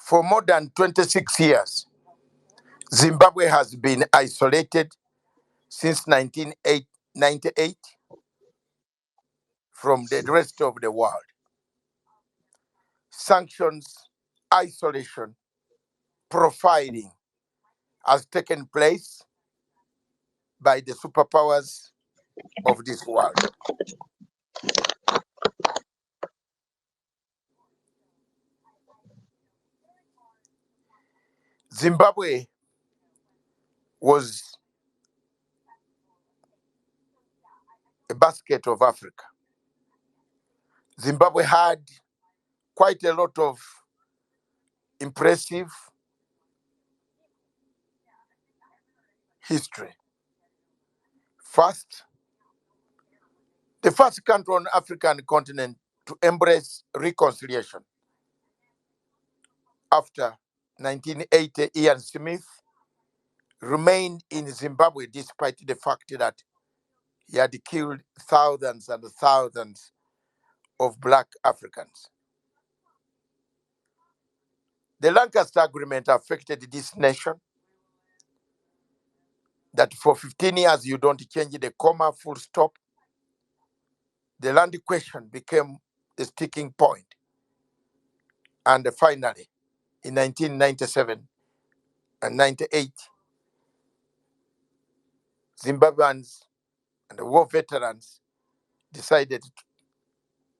For more than 26 years, Zimbabwe has been isolated since 1998 from the rest of the world. Sanctions, isolation, profiling has taken place by the superpowers of this world. Zimbabwe was a basket of Africa. Zimbabwe had quite a lot of impressive history. First, the first country on the African continent to embrace reconciliation. After 1980, Ian Smith remained in Zimbabwe despite the fact that he had killed thousands and thousands of Black Africans. The Lancaster Agreement affected this nation, that for 15 years you don't change the comma, full stop. The land question became the sticking point. And finally, in 1997 and 98, Zimbabweans and the war veterans decided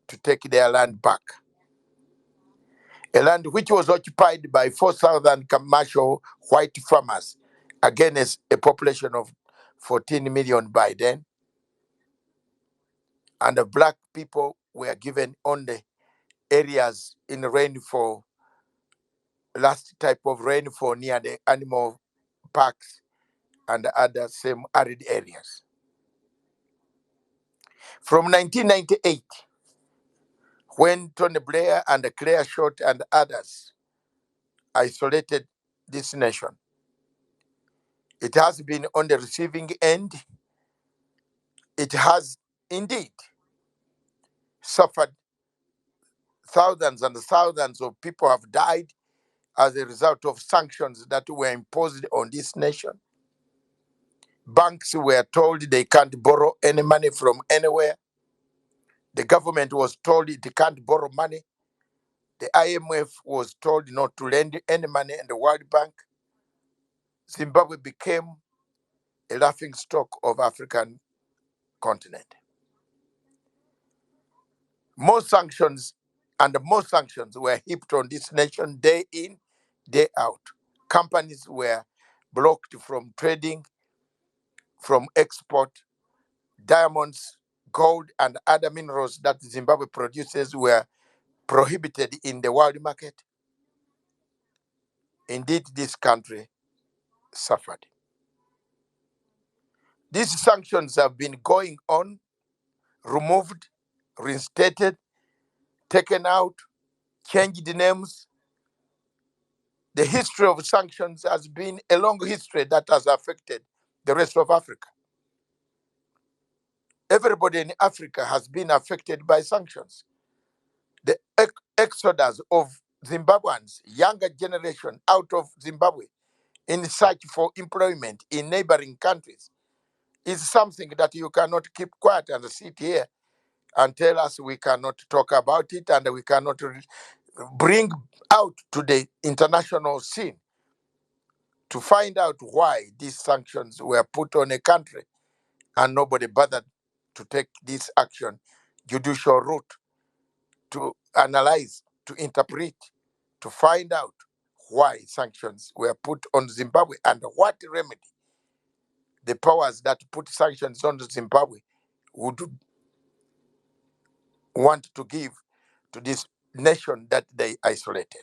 to take their land back. A land which was occupied by 4,000 commercial white farmers against a population of 14 million by then. And the Black people were given only areas in rainfall, last type of rainfall near the animal parks and other same arid areas. From 1998, when Tony Blair and Claire Short and others isolated this nation, it has been on the receiving end. It has indeed suffered. Thousands and thousands of people have died as a result of sanctions that were imposed on this nation. Banks were told they can't borrow any money from anywhere. The government was told it can't borrow money. The IMF was told not to lend any money in the World Bank. Zimbabwe became a laughing stock of African continent. More sanctions were heaped on this nation day in, day out. Companies were blocked from trading, from export. Diamonds, gold, and other minerals that Zimbabwe produces were prohibited in the world market. Indeed, this country suffered. These sanctions have been going on, removed, reinstated, taken out, changed names. The history of sanctions has been a long history that has affected the rest of Africa. Everybody in Africa has been affected by sanctions. The exodus of Zimbabweans, younger generation out of Zimbabwe in search for employment in neighboring countries is something that you cannot keep quiet and sit here and tell us we cannot talk about it and we cannot bring out to the international scene to find out why these sanctions were put on a country and nobody bothered to take this action, judicial route, to analyze, to interpret, to find out why sanctions were put on Zimbabwe and what remedy the powers that put sanctions on Zimbabwe would want to give to this nation that they isolated.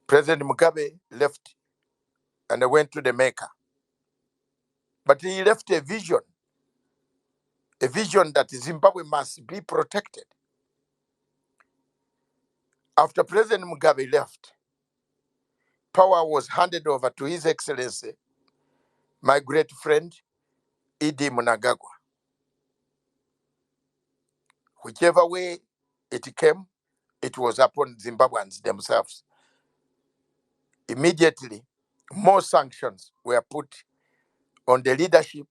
President Mugabe left and went to the Mecca. But he left a vision that Zimbabwe must be protected. After President Mugabe left, power was handed over to His Excellency, my great friend, Idi Mnangagwa. Whichever way it came, it was upon Zimbabweans themselves. Immediately, more sanctions were put on the leadership,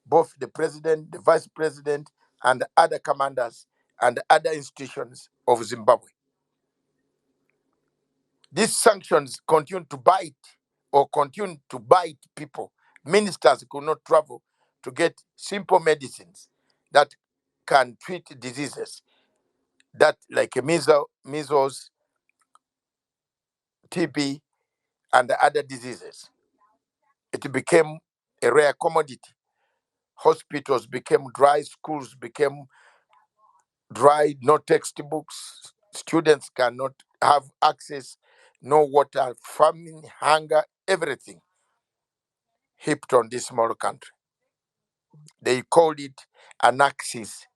both the president, the vice president, and other commanders and other institutions of Zimbabwe. These sanctions continue to bite people. Ministers could not travel to get simple medicines that can treat diseases that like measles, TB, and other diseases. It became a rare commodity. Hospitals became dry, schools became dry, no textbooks, students cannot have access, no water, famine, hunger, everything heaped on this small country. They called it an axis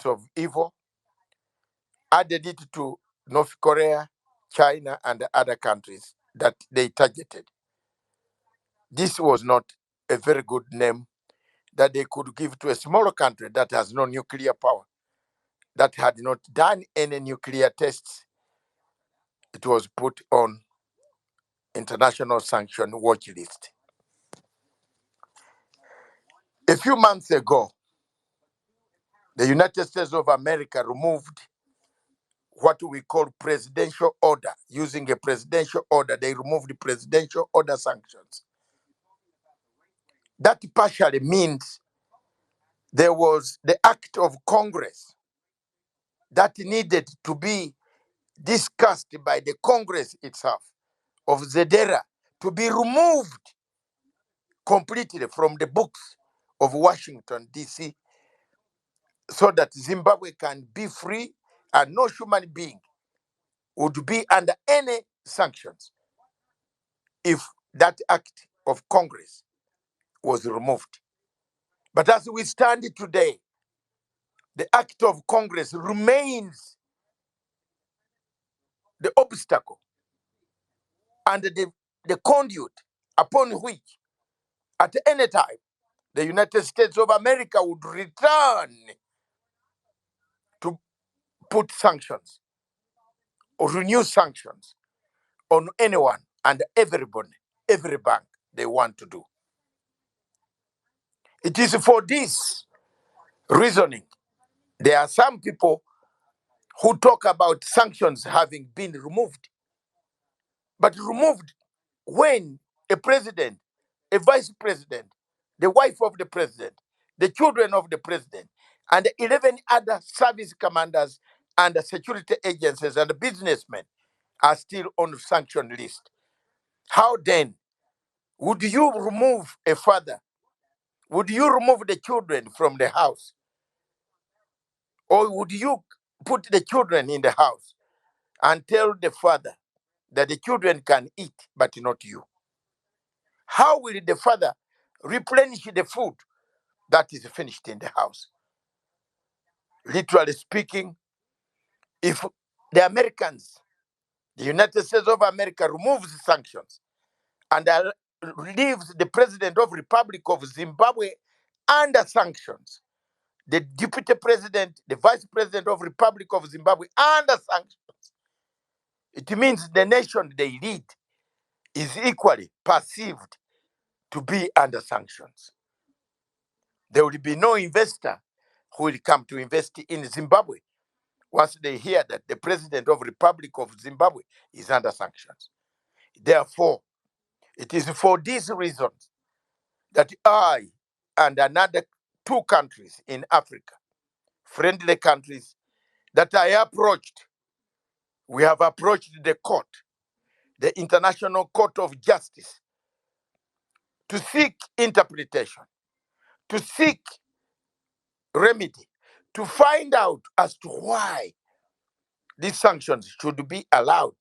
of evil, added it to North Korea, China, and other countries that they targeted. This was not a very good name that they could give to a smaller country that has no nuclear power, that had not done any nuclear tests. It was put on international sanction watch list. A few months ago, the United States of America removed what we call presidential order. Using a presidential order, they removed the presidential order sanctions. That partially means there was the act of Congress that needed to be discussed by the Congress itself of Zedera to be removed completely from the books of Washington, D.C., so that Zimbabwe can be free and no human being would be under any sanctions if that act of Congress was removed. But as we stand today, the act of Congress remains the obstacle and the conduit upon which, at any time, the United States of America would return to put sanctions or renew sanctions on anyone and everybody, every bank they want to do. It is for this reasoning. There are some people who talk about sanctions having been removed, but removed when a president, a vice president, the wife of the president, the children of the president, and 11 other service commanders and the security agencies and the businessmen are still on the sanction list. How then would you remove a father? Would you remove the children from the house? Or would you put the children in the house and tell the father that the children can eat, but not you? How will the father replenish the food that is finished in the house? Literally speaking, if the Americans, the United States of America removes sanctions and leaves the president of Republic of Zimbabwe under sanctions, the deputy president, the vice president of Republic of Zimbabwe under sanctions, it means the nation they lead is equally perceived to be under sanctions. There will be no investor who will come to invest in Zimbabwe once they hear that the president of Republic of Zimbabwe is under sanctions. Therefore, it is for these reasons that I and another two countries in Africa, friendly countries, that I approached, we have approached the court, the International Court of Justice, to seek interpretation, to seek remedy, to find out as to why these sanctions should be allowed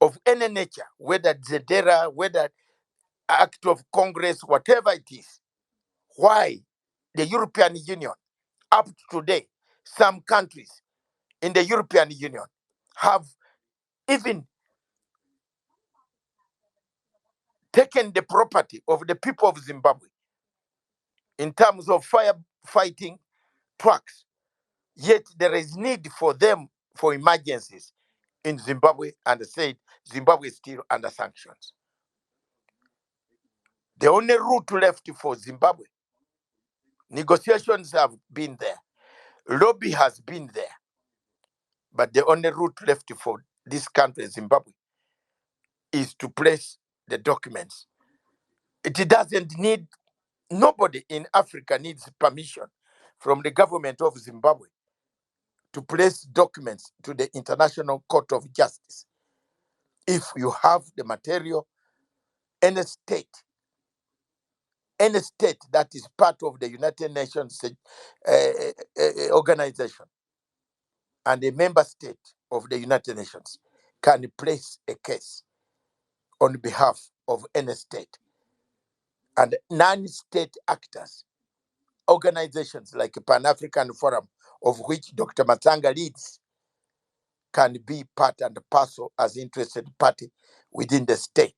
of any nature, whether Zedera, whether act of Congress, whatever it is. Why the European Union, up to today, some countries in the European Union have even taken the property of the people of Zimbabwe in terms of firefighting trucks, yet there is need for them for emergencies in Zimbabwe, and said Zimbabwe is still under sanctions. The only route left for Zimbabwe, negotiations have been there, lobby has been there, but the only route left for this country, Zimbabwe, is to place the documents. It doesn't need, nobody in Africa needs permission from the government of Zimbabwe to place documents to the International Court of Justice. If you have the material, any state that is part of the United Nations organization and a member state of the United Nations can place a case on behalf of any state. And non-state actors, organizations like Pan-African Forum, of which Dr. Matsanga leads, can be part and parcel as interested party within the state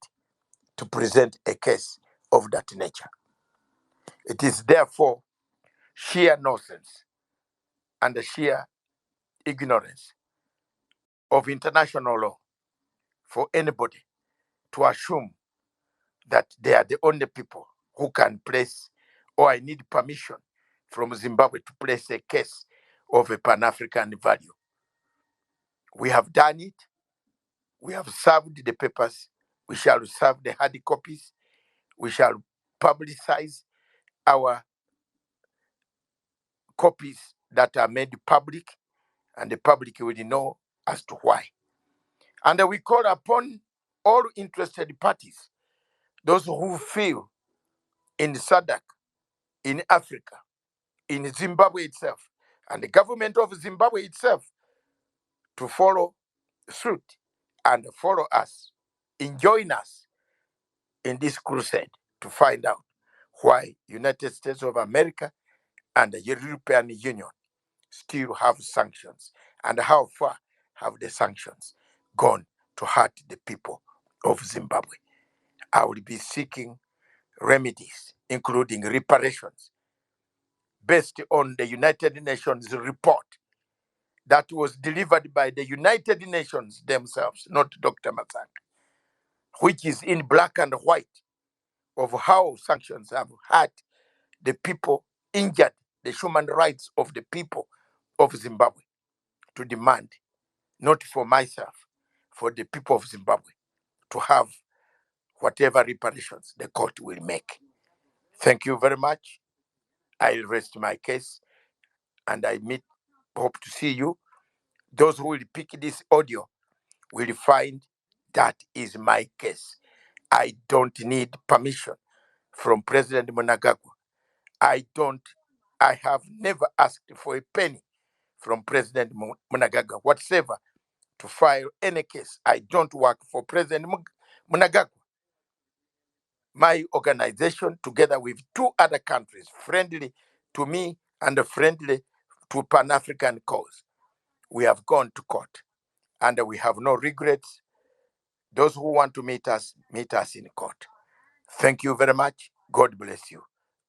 to present a case of that nature. It is therefore sheer nonsense and sheer ignorance of international law for anybody to assume that they are the only people who can place, or I need permission from Zimbabwe to place a case of a Pan-African value. We have done it. We have served the papers. We shall serve the hard copies. We shall publicize our copies that are made public, and the public will know as to why. And we call upon all interested parties, those who feel in SADC, in Africa, in Zimbabwe itself, and the government of Zimbabwe itself, to follow suit and follow us, and join us in this crusade to find out why United States of America and the European Union still have sanctions, and how far have the sanctions gone to hurt the people of Zimbabwe. I will be seeking remedies, including reparations, based on the United Nations report that was delivered by the United Nations themselves, not Dr. Matsanga, which is in black and white of how sanctions have hurt the people, injured the human rights of the people of Zimbabwe, to demand, not for myself, for the people of Zimbabwe, to have whatever reparations the court will make. Thank you very much. I'll rest my case, and hope to see you. Those who will pick this audio will find that is my case. I don't need permission from President Mnangagwa. I have never asked for a penny from President Mnangagwa whatsoever to file any case. I don't work for President Mnangagwa. My organization, together with two other countries friendly to me and friendly to Pan-African cause, we have gone to court, and we have no regrets. Those who want to meet us in court. Thank you very much. God bless you.